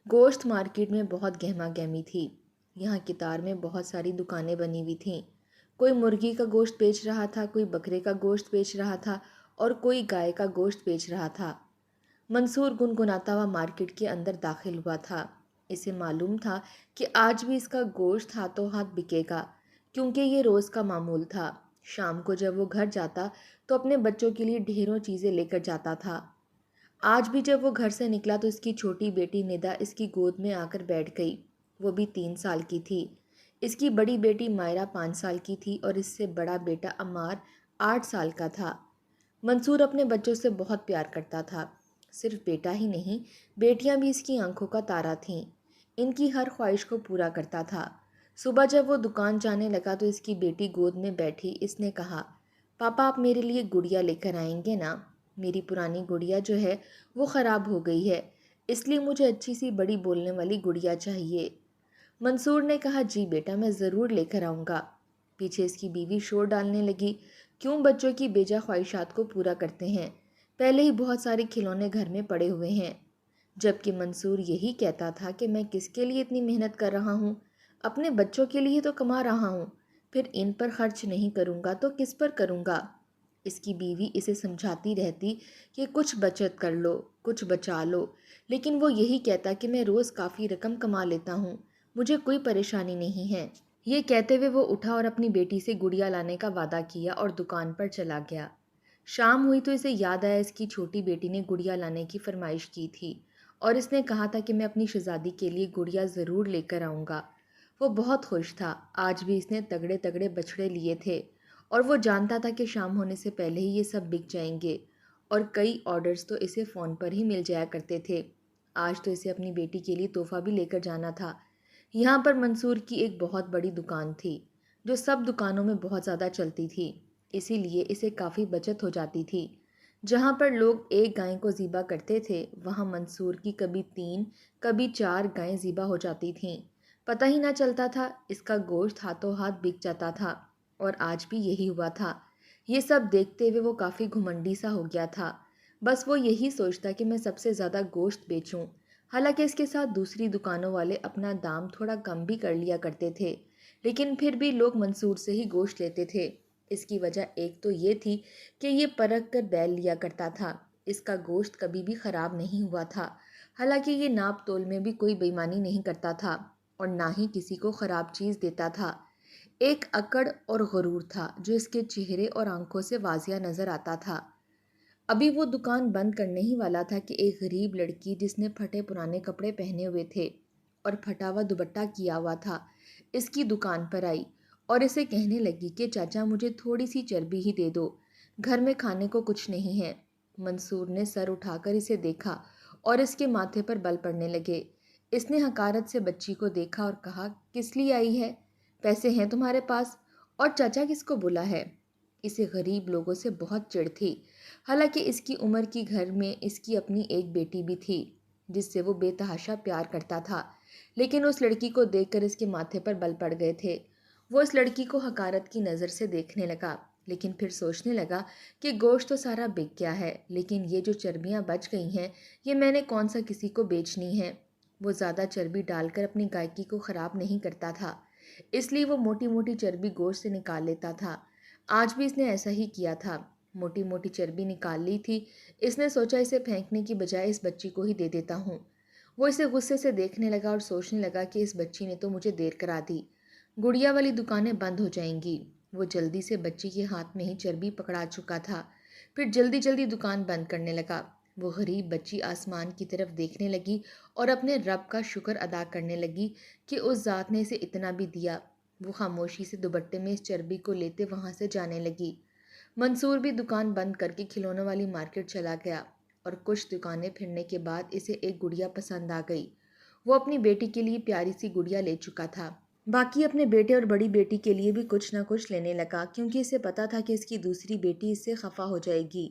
گوشت مارکیٹ میں بہت گہما گہمی تھی۔ یہاں قطار میں بہت ساری دکانیں بنی ہوئی تھیں۔ کوئی مرغی کا گوشت بیچ رہا تھا، کوئی بکرے کا گوشت بیچ رہا تھا اور کوئی گائے کا گوشت بیچ رہا تھا۔ منصور گنگناتا ہوا مارکیٹ کے اندر داخل ہوا تھا۔ اسے معلوم تھا کہ آج بھی اس کا گوشت ہاتھوں ہاتھ بکے گا، کیونکہ یہ روز کا معمول تھا۔ شام کو جب وہ گھر جاتا تو اپنے بچوں کے لیے ڈھیروں چیزیں لے کر جاتا تھا۔ آج بھی جب وہ گھر سے نکلا تو اس کی چھوٹی بیٹی ندا اس کی گود میں آ کر بیٹھ گئی۔ وہ بھی 3 سال کی تھی۔ اس کی بڑی بیٹی مائرہ 5 سال کی تھی اور اس سے بڑا بیٹا عمار 8 سال کا تھا۔ منصور اپنے بچوں سے بہت پیار کرتا تھا۔ صرف بیٹا ہی نہیں، بیٹیاں بھی اس کی آنکھوں کا تارا تھیں۔ ان کی ہر خواہش کو پورا کرتا تھا۔ صبح جب وہ دکان جانے لگا تو اس کی بیٹی گود میں بیٹھی اس نے کہا، پاپا آپ میرے لیے گڑیا لے کر آئیں گے نا؟ میری پرانی گڑیا جو ہے وہ خراب ہو گئی ہے، اس لیے مجھے اچھی سی بڑی بولنے والی گڑیا چاہیے۔ منصور نے کہا، جی بیٹا میں ضرور لے کر آؤں گا۔ پیچھے اس کی بیوی شور ڈالنے لگی، کیوں بچوں کی بیجا خواہشات کو پورا کرتے ہیں؟ پہلے ہی بہت سارے کھلونے گھر میں پڑے ہوئے ہیں۔ جبکہ منصور یہی کہتا تھا کہ میں کس کے لیے اتنی محنت کر رہا ہوں؟ اپنے بچوں کے لیے تو کما رہا ہوں، پھر ان پر خرچ نہیں کروں گا تو کس پر کروں گا؟ اس کی بیوی اسے سمجھاتی رہتی کہ کچھ بچت کر لو، کچھ بچا لو، لیکن وہ یہی کہتا کہ میں روز کافی رقم کما لیتا ہوں، مجھے کوئی پریشانی نہیں ہے۔ یہ کہتے ہوئے وہ اٹھا اور اپنی بیٹی سے گڑیا لانے کا وعدہ کیا اور دکان پر چلا گیا۔ شام ہوئی تو اسے یاد آیا اس کی چھوٹی بیٹی نے گڑیا لانے کی فرمائش کی تھی اور اس نے کہا تھا کہ میں اپنی شہزادی کے لیے گڑیا ضرور لے کر آؤں گا۔ وہ بہت خوش تھا۔ آج بھی اس نے تگڑے تگڑے بچھڑے لیے تھے اور وہ جانتا تھا کہ شام ہونے سے پہلے ہی یہ سب بک جائیں گے، اور کئی آرڈرز تو اسے فون پر ہی مل جایا کرتے تھے۔ آج تو اسے اپنی بیٹی کے لیے تحفہ بھی لے کر جانا تھا۔ یہاں پر منصور کی ایک بہت بڑی دکان تھی جو سب دکانوں میں بہت زیادہ چلتی تھی، اسی لیے اسے کافی بچت ہو جاتی تھی۔ جہاں پر لوگ ایک گائے کو ذبح کرتے تھے وہاں منصور کی کبھی 3 کبھی 4 گائیں ذبح ہو جاتی تھیں۔ پتہ ہی نہ چلتا تھا، اس کا گوشت ہاتھوں ہاتھ بک جاتا تھا، اور آج بھی یہی ہوا تھا۔ یہ سب دیکھتے ہوئے وہ کافی گھمنڈی سا ہو گیا تھا۔ بس وہ یہی سوچتا کہ میں سب سے زیادہ گوشت بیچوں۔ حالانکہ اس کے ساتھ دوسری دکانوں والے اپنا دام تھوڑا کم بھی کر لیا کرتے تھے، لیکن پھر بھی لوگ منصور سے ہی گوشت لیتے تھے۔ اس کی وجہ ایک تو یہ تھی کہ یہ پرکھ کر بیل لیا کرتا تھا۔ اس کا گوشت کبھی بھی خراب نہیں ہوا تھا، حالانکہ یہ ناپ تول میں بھی کوئی بے ایمانی نہیں کرتا تھا اور نہ ہی کسی کو خراب چیز دیتا تھا۔ ایک اکڑ اور غرور تھا جو اس کے چہرے اور آنکھوں سے واضح نظر آتا تھا۔ ابھی وہ دکان بند کرنے ہی والا تھا کہ ایک غریب لڑکی جس نے پھٹے پرانے کپڑے پہنے ہوئے تھے اور پھٹا ہوا دوپٹہ کیا ہوا تھا، اس کی دکان پر آئی اور اسے کہنے لگی کہ چاچا مجھے تھوڑی سی چربی ہی دے دو، گھر میں کھانے کو کچھ نہیں ہے۔ منصور نے سر اٹھا کر اسے دیکھا اور اس کے ماتھے پر بل پڑنے لگے۔ اس نے حقارت سے بچی کو دیکھا اور کہا، کس لیے آئی ہے؟ پیسے ہیں تمہارے پاس؟ اور چاچا کس کو بولا ہے؟ اسے غریب لوگوں سے بہت چڑ تھی۔ حالانکہ اس کی عمر کی گھر میں اس کی اپنی ایک بیٹی بھی تھی جس سے وہ بے تحاشا پیار کرتا تھا، لیکن اس لڑکی کو دیکھ کر اس کے ماتھے پر بل پڑ گئے تھے۔ وہ اس لڑکی کو حقارت کی نظر سے دیکھنے لگا، لیکن پھر سوچنے لگا کہ گوشت تو سارا بک گیا ہے، لیکن یہ جو چربیاں بچ گئی ہیں یہ میں نے کون سا کسی کو بیچنی ہے؟ وہ زیادہ چربی ڈال کر اپنی گائکی کو خراب نہیں کرتا تھا، اس لیے وہ موٹی موٹی چربی گوشت سے نکال لیتا تھا۔ آج بھی اس نے ایسا ہی کیا تھا، موٹی موٹی چربی نکال لی تھی۔ اس نے سوچا اسے پھینکنے کی بجائے اس بچی کو ہی دے دیتا ہوں۔ وہ اسے غصے سے دیکھنے لگا اور سوچنے لگا کہ اس بچی نے تو مجھے دیر کرا دی، گڑیا والی دکانیں بند ہو جائیں گی۔ وہ جلدی سے بچی کے ہاتھ میں ہی چربی پکڑا چکا تھا، پھر جلدی جلدی دکان بند کرنے لگا۔ وہ غریب بچی آسمان کی طرف دیکھنے لگی اور اپنے رب کا شکر ادا کرنے لگی کہ اس ذات نے اسے اتنا بھی دیا۔ وہ خاموشی سے دوپٹے میں اس چربی کو لیتے وہاں سے جانے لگی۔ منصور بھی دکان بند کر کے کھلونوں والی مارکیٹ چلا گیا اور کچھ دکانیں پھرنے کے بعد اسے ایک گڑیا پسند آ گئی۔ وہ اپنی بیٹی کے لیے پیاری سی گڑیا لے چکا تھا، باقی اپنے بیٹے اور بڑی بیٹی کے لیے بھی کچھ نہ کچھ لینے لگا، کیونکہ اسے پتا تھا کہ اس کی دوسری بیٹی اس سے خفا ہو جائے گی۔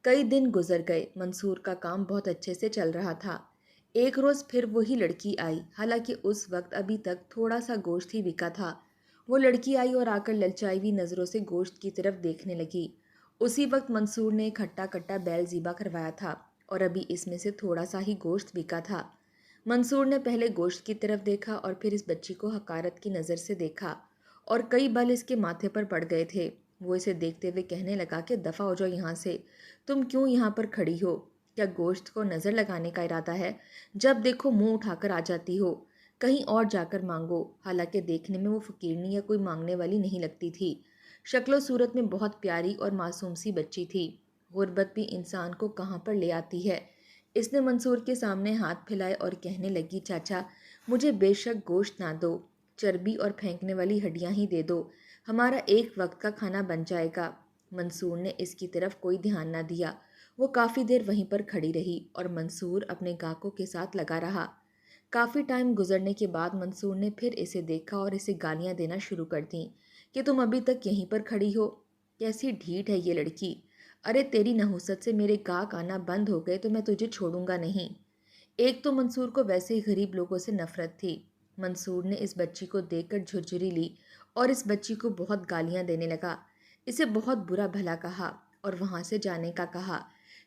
کئی دن گزر گئے، منصور کا کام بہت اچھے سے چل رہا تھا۔ ایک روز پھر وہی لڑکی آئی، حالانکہ اس وقت ابھی تک تھوڑا سا گوشت ہی بکا تھا۔ وہ لڑکی آئی اور آ کر للچائی ہوئی نظروں سے گوشت کی طرف دیکھنے لگی۔ اسی وقت منصور نے ایک ہٹا کٹا بیل ذبح کروایا تھا اور ابھی اس میں سے تھوڑا سا ہی گوشت بکا تھا۔ منصور نے پہلے گوشت کی طرف دیکھا اور پھر اس بچی کو حقارت کی نظر سے دیکھا اور کئی بل اس کے ماتھے پر پڑ گئے تھے۔ وہ اسے دیکھتے ہوئے کہنے لگا کہ دفع ہو جاؤ یہاں سے، تم کیوں یہاں پر کھڑی ہو؟ کیا گوشت کو نظر لگانے کا ارادہ ہے؟ جب دیکھو منہ اٹھا کر آ جاتی ہو، کہیں اور جا کر مانگو۔ حالانکہ دیکھنے میں وہ فقیرنی یا کوئی مانگنے والی نہیں لگتی تھی، شکل و صورت میں بہت پیاری اور معصوم سی بچی تھی۔ غربت بھی انسان کو کہاں پر لے آتی ہے۔ اس نے منصور کے سامنے ہاتھ پھیلائے اور کہنے لگی، چاچا مجھے بے شک گوشت نہ دو، چربی اور پھینکنے والی ہڈیاں ہی دے دو، ہمارا ایک وقت کا کھانا بن جائے گا۔ منصور نے اس کی طرف کوئی دھیان نہ دیا۔ وہ کافی دیر وہیں پر کھڑی رہی اور منصور اپنے گاہکوں کے ساتھ لگا رہا۔ کافی ٹائم گزرنے کے بعد منصور نے پھر اسے دیکھا اور اسے گالیاں دینا شروع کر دیں کہ تم ابھی تک یہیں پر کھڑی ہو، کیسی ڈھیٹ ہے یہ لڑکی، ارے تیری نحوست سے میرے گاہک آنا بند ہو گئے تو میں تجھے چھوڑوں گا نہیں۔ ایک تو منصور کو ویسے ہی غریب لوگوں سے نفرت تھی۔ منصور نے اس بچی کو دیکھ کر جھرجھری لی اور اس بچی کو بہت گالیاں دینے لگا، اسے بہت برا بھلا کہا اور وہاں سے جانے کا کہا،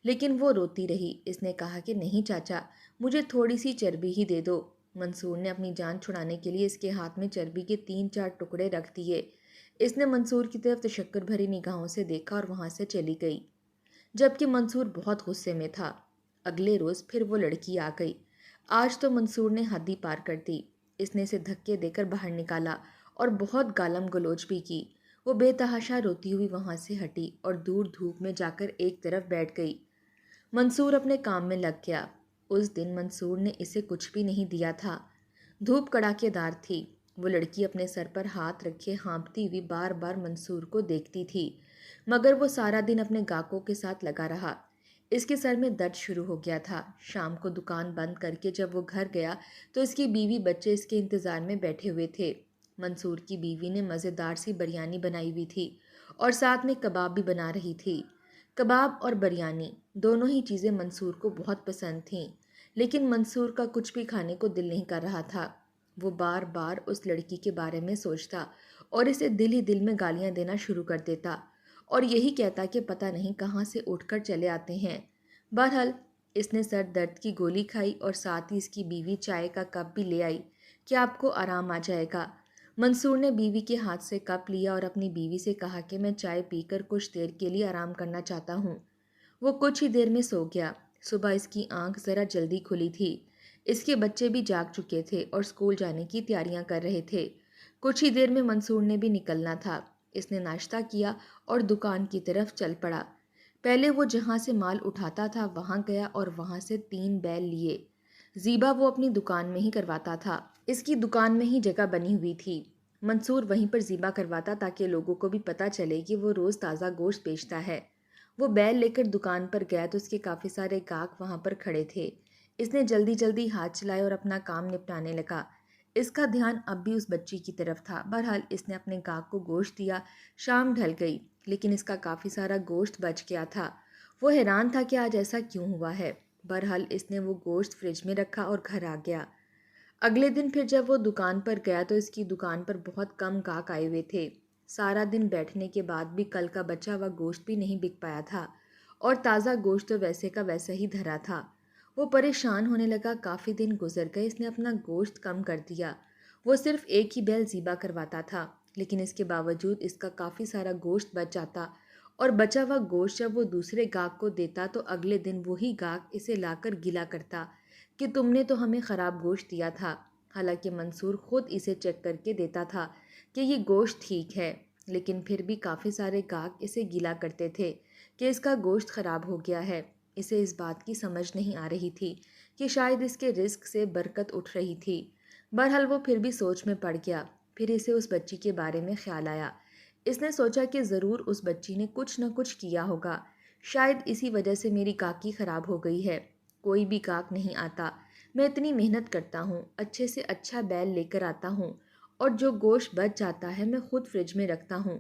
لیکن وہ روتی رہی۔ اس نے کہا کہ نہیں چاچا، مجھے تھوڑی سی چربی ہی دے دو۔ منصور نے اپنی جان چھڑانے کے لیے اس کے ہاتھ میں چربی کے 3-4 ٹکڑے رکھ دیے۔ اس نے منصور کی طرف تشکر بھری نگاہوں سے دیکھا اور وہاں سے چلی گئی، جبکہ منصور بہت غصے میں تھا۔ اگلے روز پھر وہ لڑکی آ گئی۔ آج تو منصور نے حد ہی پار کر دی۔ اس نے اسے دھکے دے کر باہر نکالا اور بہت گالم گلوچ بھی کی۔ وہ بے تحاشا روتی ہوئی وہاں سے ہٹی اور دور دھوپ میں جا کر ایک طرف بیٹھ گئی۔ منصور اپنے کام میں لگ گیا۔ اس دن منصور نے اسے کچھ بھی نہیں دیا تھا۔ دھوپ کڑاکے دار تھی۔ وہ لڑکی اپنے سر پر ہاتھ رکھے ہانپتی ہوئی بار بار منصور کو دیکھتی تھی، مگر وہ سارا دن اپنے گاہکوں کے ساتھ لگا رہا۔ اس کے سر میں درد شروع ہو گیا تھا۔ شام کو دکان بند کر کے جب وہ گھر گیا تو اس کی بیوی بچے اس کے انتظار میں بیٹھے ہوئے تھے۔ منصور کی بیوی نے مزیدار سی بریانی بنائی ہوئی تھی اور ساتھ میں کباب بھی بنا رہی تھی۔ کباب اور بریانی دونوں ہی چیزیں منصور کو بہت پسند تھیں، لیکن منصور کا کچھ بھی کھانے کو دل نہیں کر رہا تھا۔ وہ بار بار اس لڑکی کے بارے میں سوچتا اور اسے دل ہی دل میں گالیاں دینا شروع کر دیتا اور یہی کہتا کہ پتہ نہیں کہاں سے اٹھ کر چلے آتے ہیں۔ بہرحال اس نے سر درد کی گولی کھائی اور ساتھ ہی اس کی بیوی چائے کا کپ بھی لے آئی کہ آپ کو آرام آ جائے گا۔ منصور نے بیوی کے ہاتھ سے کپ لیا اور اپنی بیوی سے کہا کہ میں چائے پی کر کچھ دیر کے لیے آرام کرنا چاہتا ہوں۔ وہ کچھ ہی دیر میں سو گیا۔ صبح اس کی آنکھ ذرا جلدی کھلی تھی۔ اس کے بچے بھی جاگ چکے تھے اور اسکول جانے کی تیاریاں کر رہے تھے۔ کچھ ہی دیر میں منصور نے بھی نکلنا تھا۔ اس نے ناشتہ کیا اور دکان کی طرف چل پڑا۔ پہلے وہ جہاں سے مال اٹھاتا تھا وہاں گیا اور وہاں سے 3 بیل لیے۔ زیبا وہ اپنی دکان میں ہی کرواتا تھا، اس کی دکان میں ہی جگہ بنی ہوئی تھی۔ منصور وہیں پر زیبا کرواتا تاکہ لوگوں کو بھی پتہ چلے کہ وہ روز تازہ گوشت بیچتا ہے۔ وہ بیل لے کر دکان پر گیا تو اس کے کافی سارے گاہک وہاں پر کھڑے تھے۔ اس نے جلدی جلدی ہاتھ چلائے اور اپنا کام نپٹانے لگا۔ اس کا دھیان اب بھی اس بچی کی طرف تھا۔ بہرحال اس نے اپنے گاہک کو گوشت دیا۔ شام ڈھل گئی لیکن اس کا کافی سارا گوشت بچ گیا تھا۔ وہ حیران تھا کہ آج ایسا کیوں ہوا ہے۔ بہرحال اس نے وہ گوشت فریج میں رکھا اور گھر آ گیا۔ اگلے دن پھر جب وہ دکان پر گیا تو اس کی دکان پر بہت کم گاہک آئے ہوئے تھے۔ سارا دن بیٹھنے کے بعد بھی کل کا بچا ہوا گوشت بھی نہیں بک پایا تھا اور تازہ گوشت تو ویسے کا ویسا ہی دھرا تھا۔ وہ پریشان ہونے لگا۔ کافی دن گزر گئے، اس نے اپنا گوشت کم کر دیا۔ وہ صرف ایک ہی بیل ذبح کرواتا تھا، لیکن اس کے باوجود اس کا کافی سارا گوشت بچ جاتا اور بچا ہوا گوشت جب وہ دوسرے گاہک کو دیتا تو اگلے دن وہی گاہک اسے لا کر گلا کرتا کہ تم نے تو ہمیں خراب گوشت دیا تھا۔ حالانکہ منصور خود اسے چیک کر کے دیتا تھا کہ یہ گوشت ٹھیک ہے، لیکن پھر بھی کافی سارے گاہک اسے گلا کرتے تھے کہ اس کا گوشت خراب ہو گیا ہے۔ اسے اس بات کی سمجھ نہیں آ رہی تھی کہ شاید اس کے رزق سے برکت اٹھ رہی تھی۔ بہرحال وہ پھر بھی سوچ میں پڑ گیا۔ پھر اسے اس بچی کے بارے میں خیال آیا۔ اس نے سوچا کہ ضرور اس بچی نے کچھ نہ کچھ کیا ہوگا، شاید اسی وجہ سے میری گاہکی خراب ہو گئی ہے۔ کوئی بھی گاہک نہیں آتا، میں اتنی محنت کرتا ہوں، اچھے سے اچھا بیل لے کر آتا ہوں اور جو گوشت بچ جاتا ہے میں خود فریج میں رکھتا ہوں۔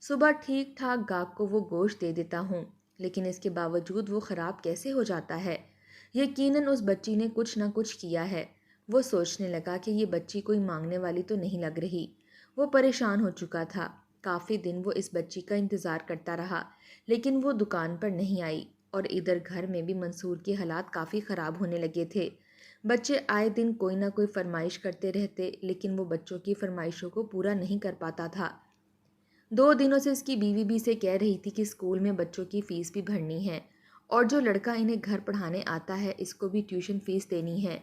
صبح ٹھیک ٹھاک گاہک کو وہ گوشت دے دیتا ہوں، لیکن اس کے باوجود وہ خراب کیسے ہو جاتا ہے؟ یقیناً اس بچی نے کچھ نہ کچھ کیا ہے۔ وہ سوچنے لگا کہ یہ بچی کوئی مانگنے والی تو نہیں لگ رہی۔ وہ پریشان ہو چکا تھا۔ کافی دن وہ اس بچی کا انتظار کرتا رہا، لیکن وہ دکان پر نہیں آئی اور ادھر گھر میں بھی منصور کے حالات کافی خراب ہونے لگے تھے۔ بچے آئے دن کوئی نہ کوئی فرمائش کرتے رہتے، لیکن وہ بچوں کی فرمائشوں کو پورا نہیں کر پاتا تھا۔ 2 دنوں سے اس کی بیوی بھی اسے کہہ رہی تھی کہ اسکول میں بچوں کی فیس بھی بھرنی ہے، اور جو لڑکا انہیں گھر پڑھانے آتا ہے اس کو بھی ٹیوشن فیس دینی ہے،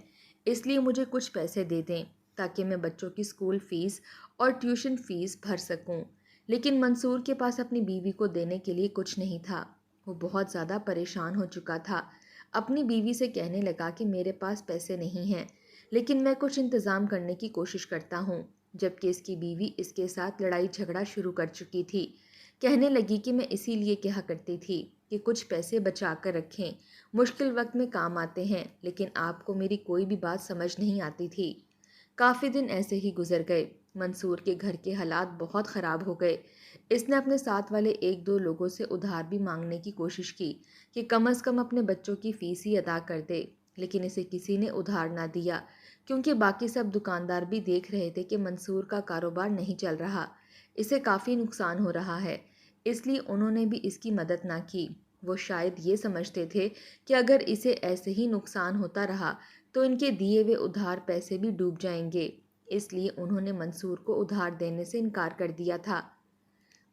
اس لیے مجھے کچھ پیسے دے دیں تاکہ میں بچوں کی اسکول فیس اور ٹیوشن فیس بھر سکوں۔ لیکن منصور کے پاس اپنی بیوی کو دینے کے لیے کچھ نہیں تھا۔ وہ بہت زیادہ پریشان ہو چکا تھا۔ اپنی بیوی سے کہنے لگا کہ میرے پاس پیسے نہیں ہیں، لیکن میں کچھ انتظام کرنے کی کوشش کرتا ہوں، جبکہ اس کی بیوی اس کے ساتھ لڑائی جھگڑا شروع کر چکی تھی۔ کہنے لگی کہ میں اسی لیے کہا کرتی تھی کہ کچھ پیسے بچا کر رکھیں، مشکل وقت میں کام آتے ہیں، لیکن آپ کو میری کوئی بھی بات سمجھ نہیں آتی تھی۔ کافی دن ایسے ہی گزر گئے۔ منصور کے گھر کے حالات بہت خراب ہو گئے۔ اس نے اپنے ساتھ والے 1-2 لوگوں سے ادھار بھی مانگنے کی کوشش کی کہ کم از کم اپنے بچوں کی فیس ہی ادا کر دے، لیکن اسے کسی نے ادھار نہ دیا، کیونکہ باقی سب دکاندار بھی دیکھ رہے تھے کہ منصور کا کاروبار نہیں چل رہا، اسے کافی نقصان ہو رہا ہے، اس لیے انہوں نے بھی اس کی مدد نہ کی۔ وہ شاید یہ سمجھتے تھے کہ اگر اسے ایسے ہی نقصان ہوتا رہا تو ان کے دیے ہوئے ادھار پیسے بھی ڈوب جائیں گے، اس لیے انہوں نے منصور کو ادھار دینے سے انکار کر دیا تھا۔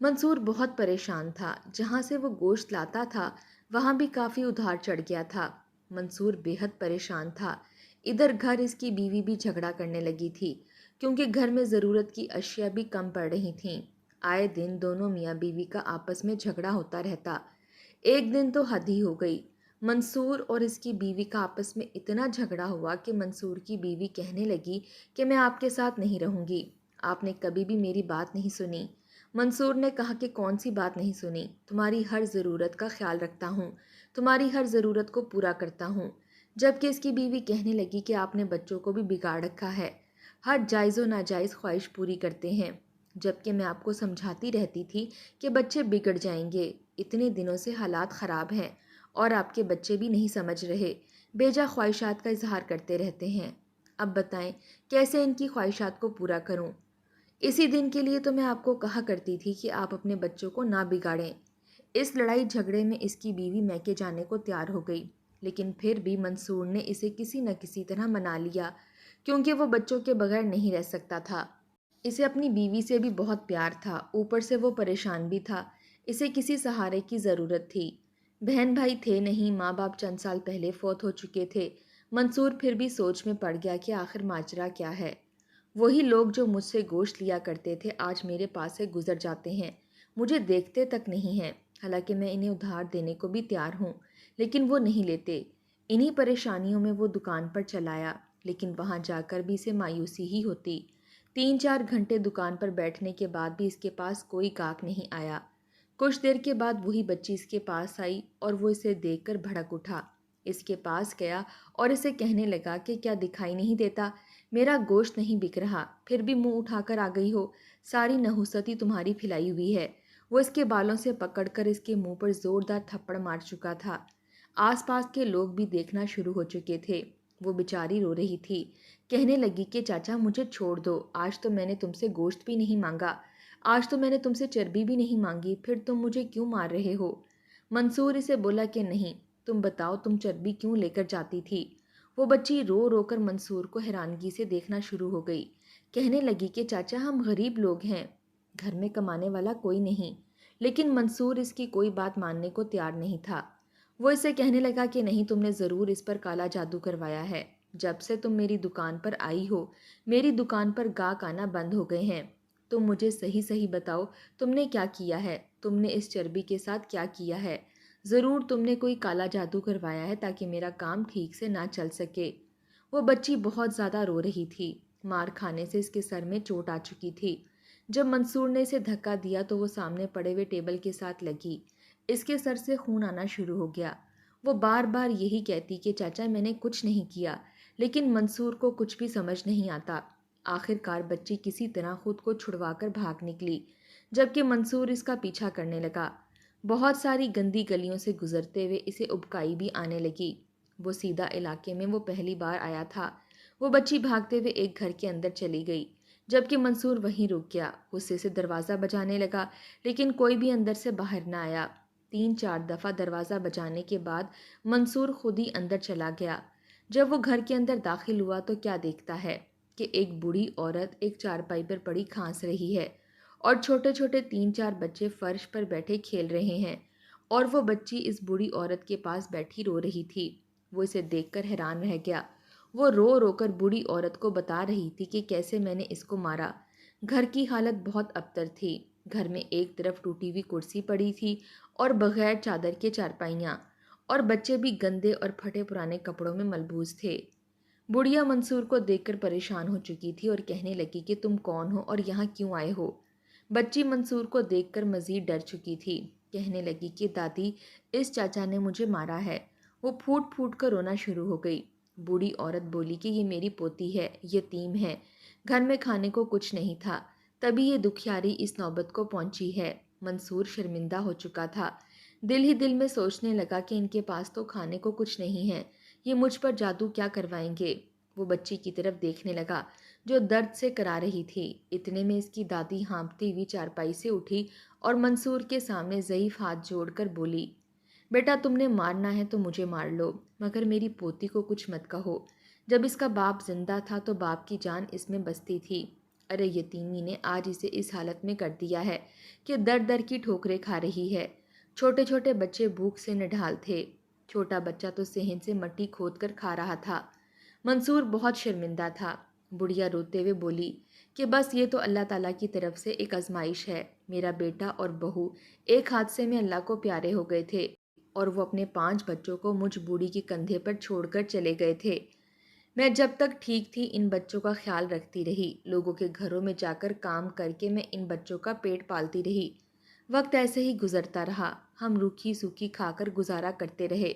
منصور بہت پریشان تھا۔ جہاں سے وہ گوشت لاتا تھا وہاں بھی کافی ادھار چڑھ گیا تھا۔ منصور بے حد پریشان تھا۔ ادھر گھر اس کی بیوی بھی جھگڑا کرنے لگی تھی، کیونکہ گھر میں ضرورت کی اشیاء بھی کم پڑ رہی تھیں۔ آئے دن دونوں میاں بیوی کا آپس میں جھگڑا ہوتا رہتا۔ ایک دن تو حد ہی ہو گئی۔ منصور اور اس کی بیوی کا آپس میں اتنا جھگڑا ہوا کہ منصور کی بیوی کہنے لگی کہ میں آپ کے ساتھ نہیں رہوں گی، آپ نے کبھی بھی میری بات نہیں سنی۔ منصور نے کہا کہ کون سی بات نہیں سنی، تمہاری ہر ضرورت کا خیال رکھتا ہوں، تمہاری ہر ضرورت کو پورا کرتا ہوں۔ جبکہ اس کی بیوی کہنے لگی کہ آپ نے بچوں کو بھی بگاڑ رکھا ہے، ہر جائز و ناجائز خواہش پوری کرتے ہیں، جبکہ میں آپ کو سمجھاتی رہتی تھی کہ بچے بگڑ جائیں گے، اتنے دنوں سے حالات خراب ہیں اور آپ کے بچے بھی نہیں سمجھ رہے، بیجا خواہشات کا اظہار کرتے رہتے ہیں۔ اب بتائیں کیسے ان کی خواہشات کو پورا کروں؟ اسی دن کے لیے تو میں آپ کو کہا کرتی تھی کہ آپ اپنے بچوں کو نہ بگاڑیں۔ اس لڑائی جھگڑے میں اس کی بیوی میکے جانے کو تیار ہو گئی، لیکن پھر بھی منصور نے اسے کسی نہ کسی طرح منا لیا، کیونکہ وہ بچوں کے بغیر نہیں رہ سکتا تھا۔ اسے اپنی بیوی سے بھی بہت پیار تھا، اوپر سے وہ پریشان بھی تھا، اسے کسی سہارے کی ضرورت تھی۔ بہن بھائی تھے نہیں، ماں باپ چند سال پہلے فوت ہو چکے تھے۔ منصور پھر بھی سوچ میں پڑ گیا کہ آخر ماجرا کیا ہے۔ وہی لوگ جو مجھ سے گوشت لیا کرتے تھے آج میرے پاس سے گزر جاتے ہیں، مجھے دیکھتے تک نہیں ہیں، حالانکہ میں انہیں ادھار دینے کو بھی تیار ہوں، لیکن وہ نہیں لیتے۔ انہی پریشانیوں میں وہ دکان پر چلایا، لیکن وہاں جا کر بھی اسے مایوسی ہی ہوتی۔ 3-4 گھنٹے دکان پر بیٹھنے کے بعد بھی اس کے پاس کوئی گاہک نہیں آیا۔ کچھ دیر کے بعد وہی بچی اس کے پاس آئی اور وہ اسے دیکھ کر بھڑک اٹھا۔ اس کے پاس گیا اور اسے کہنے لگا کہ کیا دکھائی نہیں دیتا، میرا گوشت نہیں بک رہا، پھر بھی منہ اٹھا کر آ گئی ہو، ساری نحوستی تمہاری پھیلائی ہوئی ہے۔ وہ اس کے بالوں سے پکڑ کر اس کے منہ پر زوردار تھپڑ مار چکا تھا۔ آس پاس کے لوگ بھی دیکھنا شروع ہو چکے تھے۔ وہ بیچاری رو رہی تھی، کہنے لگی کہ چاچا مجھے چھوڑ دو، آج تو میں نے تم سے گوشت بھی نہیں مانگا، آج تو میں نے تم سے چربی بھی نہیں مانگی، پھر تم مجھے کیوں مار رہے ہو؟ منصور اسے بولا کہ نہیں، تم بتاؤ تم چربی کیوں لے کر جاتی تھی؟ وہ بچی رو رو کر منصور کو حیرانگی سے دیکھنا شروع ہو گئی، کہنے لگی کہ چاچا ہم غریب لوگ ہیں، گھر میں کمانے والا کوئی نہیں، لیکن منصور اس کی کوئی بات ماننے کو تیار نہیں تھا۔ وہ اسے کہنے لگا کہ نہیں، تم نے ضرور اس پر کالا جادو کروایا ہے، جب سے تم میری دکان پر آئی ہو میری دکان پر گاہک آنا بند ہو گئے ہیں۔ تم مجھے صحیح صحیح بتاؤ تم نے کیا کیا ہے، تم نے اس چربی کے ساتھ کیا کیا ہے؟ ضرور تم نے کوئی کالا جادو کروایا ہے تاکہ میرا کام ٹھیک سے نہ چل سکے۔ وہ بچی بہت زیادہ رو رہی تھی، مار کھانے سے اس کے سر میں چوٹ آ چکی تھی۔ جب منصور نے اسے دھکا دیا تو وہ سامنے پڑے ہوئے ٹیبل کے ساتھ لگی، اس کے سر سے خون آنا شروع ہو گیا۔ وہ بار بار یہی کہتی کہ چاچا میں نے کچھ نہیں کیا، لیکن منصور کو کچھ بھی سمجھ نہیں آتا۔ آخر کار بچی کسی طرح خود کو چھڑوا کر بھاگ نکلی، جبکہ منصور اس کا پیچھا کرنے لگا۔ بہت ساری گندی گلیوں سے گزرتے ہوئے اسے ابکائی بھی آنے لگی۔ وہ سیدھا علاقے میں وہ پہلی بار آیا تھا۔ وہ بچی بھاگتے ہوئے ایک گھر کے اندر چلی گئی، جبکہ منصور وہیں رک گیا، غصے سے دروازہ بجانے لگا، لیکن کوئی بھی اندر سے باہر نہ آیا۔ 3-4 دفعہ دروازہ بجانے کے بعد منصور خود ہی اندر چلا گیا۔ جب وہ گھر کے اندر داخل ہوا تو کیا دیکھتا ہے کہ ایک بوڑھی عورت ایک چارپائی پر پڑی کھانس رہی ہے اور چھوٹے چھوٹے 3-4 بچے فرش پر بیٹھے کھیل رہے ہیں، اور وہ بچی اس بوڑھی عورت کے پاس بیٹھی رو رہی تھی۔ وہ اسے دیکھ کر حیران رہ گیا۔ وہ رو رو کر بوڑھی عورت کو بتا رہی تھی کہ کیسے میں نے اس کو مارا۔ گھر کی حالت بہت ابتر تھی۔ گھر میں ایک طرف ٹوٹی ہوئی کرسی پڑی تھی اور بغیر چادر کے چارپائیاں، اور بچے بھی گندے اور پھٹے پرانے کپڑوں میں ملبوس تھے۔ بڑھیا منصور کو دیکھ کر پریشان ہو چکی تھی اور کہنے لگی کہ تم کون ہو اور یہاں کیوں آئے ہو؟ بچی منصور کو دیکھ کر مزید ڈر چکی تھی۔ کہنے لگی کہ دادی، اس چاچا نے مجھے مارا ہے۔ وہ پھوٹ پھوٹ کر رونا شروع ہو گئی۔ بوڑھی عورت بولی کہ یہ میری پوتی ہے، یتیم ہے، گھر میں کھانے کو کچھ نہیں تھا، تبھی یہ دکھیاری اس نوبت کو پہنچی ہے۔ منصور شرمندہ ہو چکا تھا۔ دل ہی دل میں سوچنے لگا کہ ان کے پاس تو کھانے کو کچھ نہیں ہے، یہ مجھ پر جادو کیا کروائیں گے؟ وہ بچی کی طرف دیکھنے لگا جو درد سے کرا رہی تھی۔ اتنے میں اس کی دادی ہانپتی ہوئی چارپائی سے اٹھی اور منصور کے سامنے ضعیف ہاتھ جوڑ کر بولی، بیٹا تم نے مارنا ہے تو مجھے مار لو، مگر میری پوتی کو کچھ مت کہو۔ جب اس کا باپ زندہ تھا تو باپ کی جان اس میں بستی تھی۔ ارے یتیمی نے آج اسے اس حالت میں کر دیا ہے کہ در در کی ٹھوکریں کھا رہی ہے۔ چھوٹے چھوٹے بچے بھوک سے نڈھال تھے۔ چھوٹا بچہ تو صحن سے مٹی کھود کر کھا رہا تھا۔ منصور بہت شرمندہ تھا۔ بڑھیا روتے ہوئے بولی کہ بس یہ تو اللہ تعالیٰ کی طرف سے ایک آزمائش ہے۔ میرا بیٹا اور بہو ایک حادثے میں اللہ کو پیارے ہو گئے تھے اور وہ اپنے 5 بچوں کو مجھ بوڑھی کے کندھے پر چھوڑ کر چلے گئے تھے۔ میں جب تک ٹھیک تھی ان بچوں کا خیال رکھتی رہی، لوگوں کے گھروں میں جا کر کام کر کے میں ان بچوں کا پیٹ پالتی رہی۔ وقت ایسے ہی گزرتا رہا، ہم روکھی سوکھی کھا کر گزارا کرتے رہے۔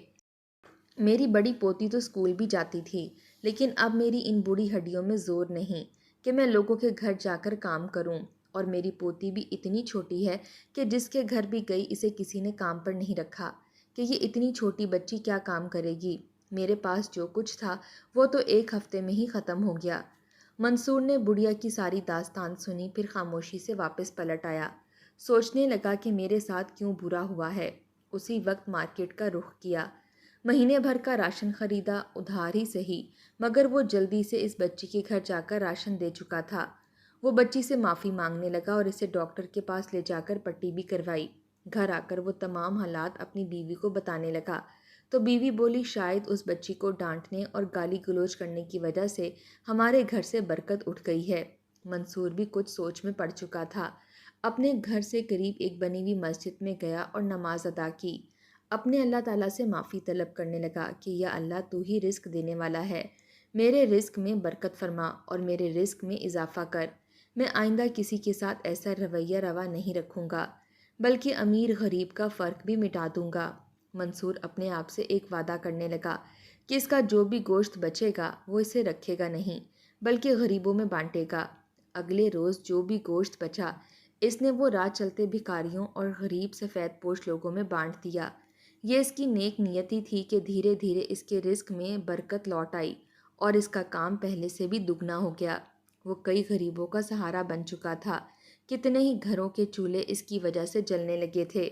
میری بڑی پوتی تو اسکول بھی جاتی تھی، لیکن اب میری ان بوڑھی ہڈیوں میں زور نہیں کہ میں لوگوں کے گھر جا کر کام کروں، اور میری پوتی بھی اتنی چھوٹی ہے کہ جس کے گھر بھی گئی اسے کسی نے کام پر نہیں رکھا کہ یہ اتنی چھوٹی بچی کیا کام کرے گی۔ میرے پاس جو کچھ تھا وہ تو ایک ہفتے میں ہی ختم ہو گیا۔ منصور نے بڑھیا کی ساری داستان سنی، پھر خاموشی سے واپس پلٹ آیا۔ سوچنے لگا کہ میرے ساتھ کیوں برا ہوا ہے۔ اسی وقت مارکیٹ کا رخ کیا، مہینے بھر کا راشن خریدا، ادھار ہی سہی، مگر وہ جلدی سے اس بچی کے گھر جا کر راشن دے چکا تھا۔ وہ بچی سے معافی مانگنے لگا اور اسے ڈاکٹر کے پاس لے جا کر پٹی بھی کروائی۔ گھر آ کر وہ تمام حالات اپنی بیوی کو بتانے لگا تو بیوی بولی شاید اس بچی کو ڈانٹنے اور گالی گلوچ کرنے کی وجہ سے ہمارے گھر سے برکت اٹھ گئی ہے۔ منصور بھی کچھ سوچ میں پڑ چکا تھا۔ اپنے گھر سے قریب ایک بنی ہوئی مسجد میں گیا اور نماز ادا کی۔ اپنے اللہ تعالیٰ سے معافی طلب کرنے لگا کہ یا اللہ تو ہی رزق دینے والا ہے، میرے رزق میں برکت فرما اور میرے رزق میں اضافہ کر۔ میں آئندہ کسی کے ساتھ ایسا رویہ روا نہیں رکھوں گا، بلکہ امیر غریب کا فرق بھی مٹا دوں گا۔ منصور اپنے آپ سے ایک وعدہ کرنے لگا کہ اس کا جو بھی گوشت بچے گا وہ اسے رکھے گا نہیں، بلکہ غریبوں میں بانٹے گا۔ اگلے روز جو بھی گوشت بچا اس نے وہ راہ چلتے بھکاریوں اور غریب سفید پوش لوگوں میں بانٹ دیا۔ یہ اس کی نیک نیتی تھی کہ دھیرے دھیرے اس کے رزق میں برکت لوٹ آئی اور اس کا کام پہلے سے بھی دگنا ہو گیا۔ وہ کئی غریبوں کا سہارا بن چکا تھا، کتنے ہی گھروں کے چولہے اس کی وجہ سے جلنے لگے تھے۔